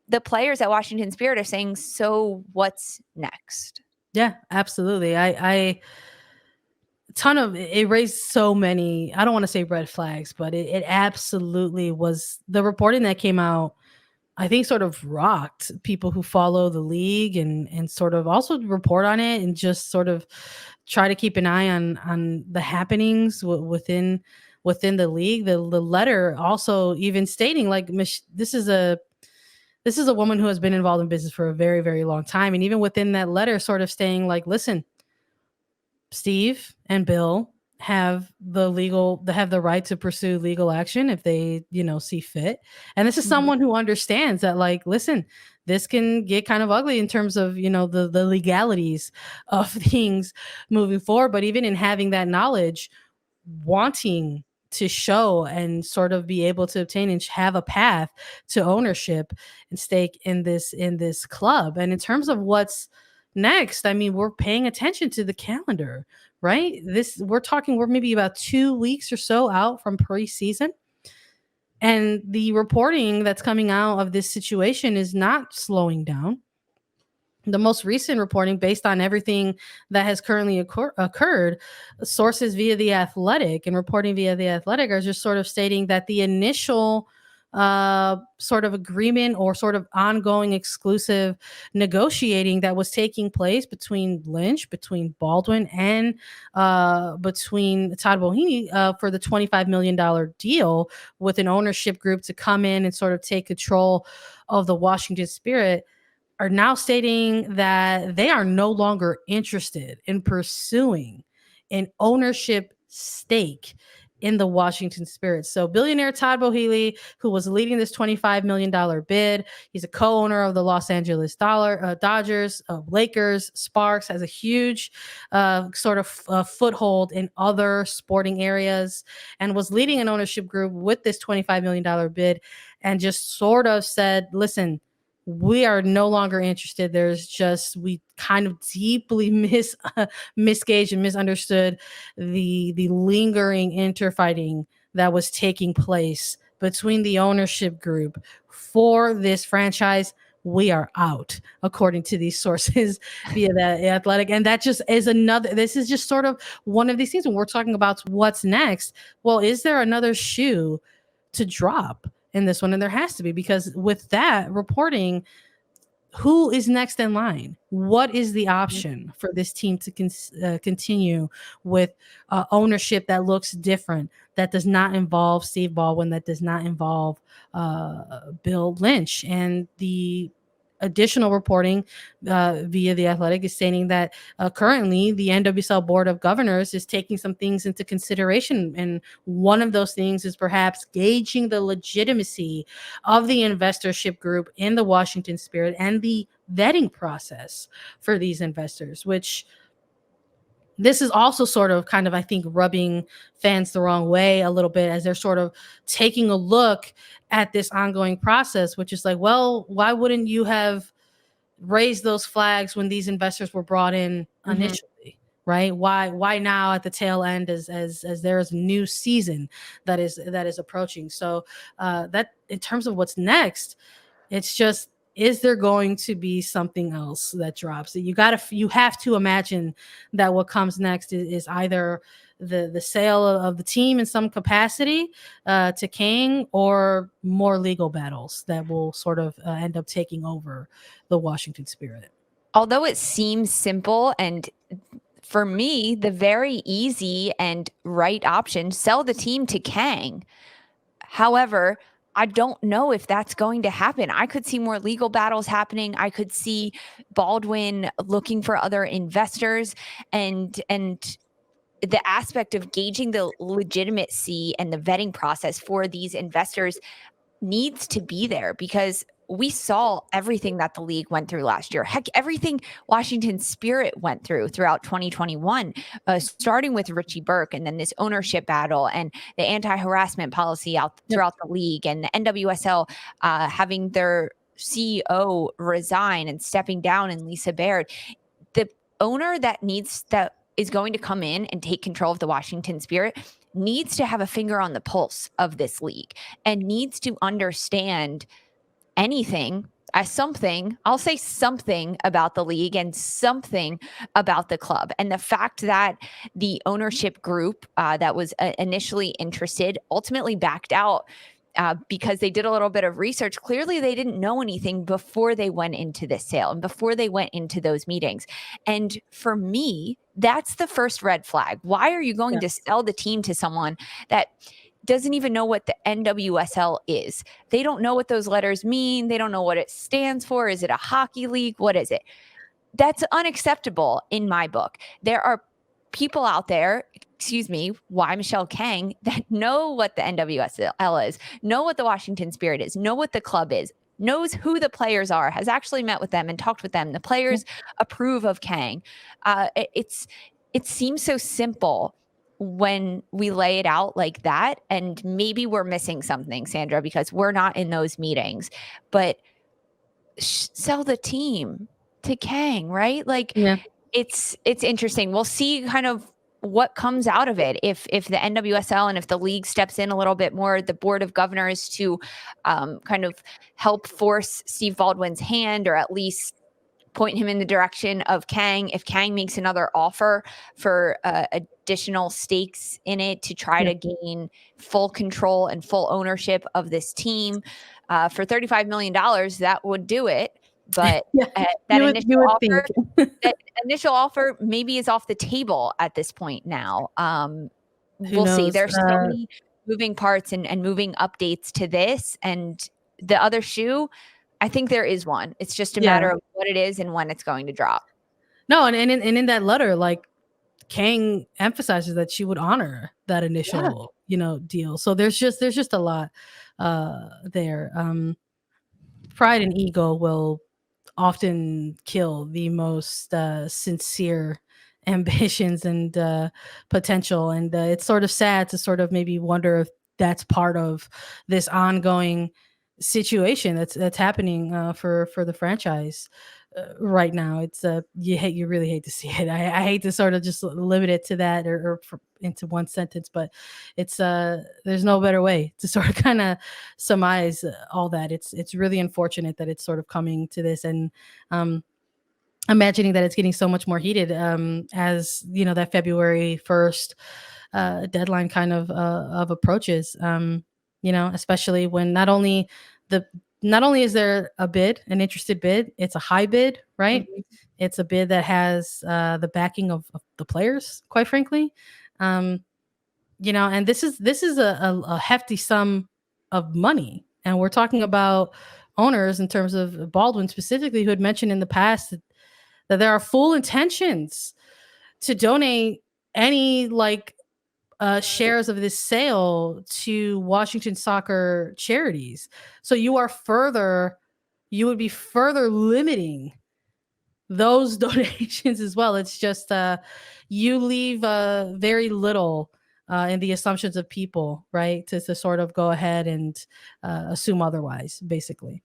the players at Washington Spirit are saying, so what's next? Yeah, absolutely. I ton of it raised so many, I don't want to say red flags, but it absolutely was. The reporting that came out, I think, sort of rocked people who follow the league and sort of also report on it and just sort of try to keep an eye on the happenings within the league. The letter also even stating like, this is a woman who has been involved in business for a very, very long time, and even within that letter sort of saying like, listen, Steve and Bill have the right to pursue legal action if they, see fit. And this is Mhm. someone who understands that, like, listen, this can get kind of ugly in terms of, the legalities of things moving forward. But even in having that knowledge, wanting to show and sort of be able to obtain and have a path to ownership and stake in this club. And in terms of what's next, I mean, we're paying attention to the calendar, right? We're maybe about 2 weeks or so out from preseason. And the reporting that's coming out of this situation is not slowing down. The most recent reporting, based on everything that has currently occurred, sources via the Athletic and reporting via the Athletic are just sort of stating that the initial sort of agreement or sort of ongoing exclusive negotiating that was taking place between Lynch, between Baldwin, and between Todd Bohini for the $25 million deal with an ownership group to come in and sort of take control of the Washington Spirit, are now stating that they are no longer interested in pursuing an ownership stake in the Washington Spirit. So billionaire Todd Boehly, who was leading this $25 million bid, he's a co-owner of the Los Angeles Dodgers, Lakers, Sparks, has a huge sort of foothold in other sporting areas, and was leading an ownership group with this $25 million bid, and just sort of said, listen, we are no longer interested. We kind of deeply misgauged and misunderstood the lingering interfighting that was taking place between the ownership group for this franchise. We are out, according to these sources via the Athletic. And that just is this is just sort of one of these things when we're talking about what's next. Well, is there another shoe to drop in this one? And there has to be, because with that reporting, who is next in line? What is the option for this team to continue with ownership that looks different, that does not involve Steve Baldwin, that does not involve Bill Lynch? And the additional reporting via the Athletic is stating that currently the NWSL Board of Governors is taking some things into consideration, and one of those things is perhaps gauging the legitimacy of the investorship group in the Washington Spirit and the vetting process for these investors, which this is also sort of kind of, I think, rubbing fans the wrong way a little bit, as they're sort of taking a look at this ongoing process, which is like, well, why wouldn't you have raised those flags when these investors were brought in initially? Right? Why now at the tail end, as there is a new season that is approaching? So that, in terms of what's next, it's just, is there going to be something else that drops? You have to imagine that what comes next is either the sale of the team in some capacity to King, or more legal battles that will sort of end up taking over the Washington Spirit. Although it seems simple, and for me, the very easy and right option, sell the team to Kang. However, I don't know if that's going to happen. I could see more legal battles happening. I could see Baldwin looking for other investors, and the aspect of gauging the legitimacy and the vetting process for these investors needs to be there, because we saw everything that the league went through last year. Heck, everything Washington Spirit went through throughout 2021, starting with Richie Burke, and then this ownership battle and the anti-harassment policy out throughout the league, and the NWSL having their CEO resign and stepping down, and Lisa Baird. The owner that is going to come in and take control of the Washington Spirit needs to have a finger on the pulse of this league, and needs to understand anything. as something, I'll say something about the league and something about the club. And the fact that the ownership group that was initially interested ultimately backed out because they did a little bit of research. Clearly, they didn't know anything before they went into this sale and before they went into those meetings. And for me, that's the first red flag. Why are you going to sell the team to someone that doesn't even know what the NWSL is? They don't know what those letters mean. They don't know what it stands for. Is it a hockey league? What is it? That's unacceptable in my book. There are people out there, excuse me, why Michelle Kang, that know what the NWSL is, know what the Washington Spirit is, know what the club is, knows who the players are, has actually met with them and talked with them. The players approve of Kang. It seems so simple when we lay it out like that. And maybe we're missing something, Sandra, because we're not in those meetings. But sell the team to Kang, right? Like, it's interesting. We'll see kind of what comes out of it if the NWSL and if the league steps in a little bit more, the board of governors to kind of help force Steve Baldwin's hand, or at least point him in the direction of Kang. If Kang makes another offer for additional stakes in it to try to gain full control and full ownership of this team for $35 million, that would do it. But that initial offer maybe is off the table at this point now. We'll see. There's so many moving parts and moving updates to this. And the other shoe, I think there is one. It's just a matter of what it is and when it's going to drop. No, and in that letter, like, Kang emphasizes that she would honor that initial, deal. So there's just a lot there. Pride and ego will often kill the most sincere ambitions and potential, and it's sort of sad to sort of maybe wonder if that's part of this ongoing situation that's happening for the franchise right now. It's you really hate to see it. I hate to sort of just limit it to that or into one sentence, but it's there's no better way to sort of kind of surmise all that. It's really unfortunate that it's sort of coming to this, and imagining that it's getting so much more heated as that February 1st deadline kind of approaches. Especially when not only is there an interested bid, it's a high bid, right? Mm-hmm. It's a bid that has the backing of the players, quite frankly. And this is a hefty sum of money, and we're talking about owners in terms of Baldwin specifically, who had mentioned in the past that there are full intentions to donate any shares of this sale to Washington soccer charities. So you would be further limiting those donations as well. It's just you leave very little in the assumptions of people, right? To sort of go ahead and assume otherwise, basically.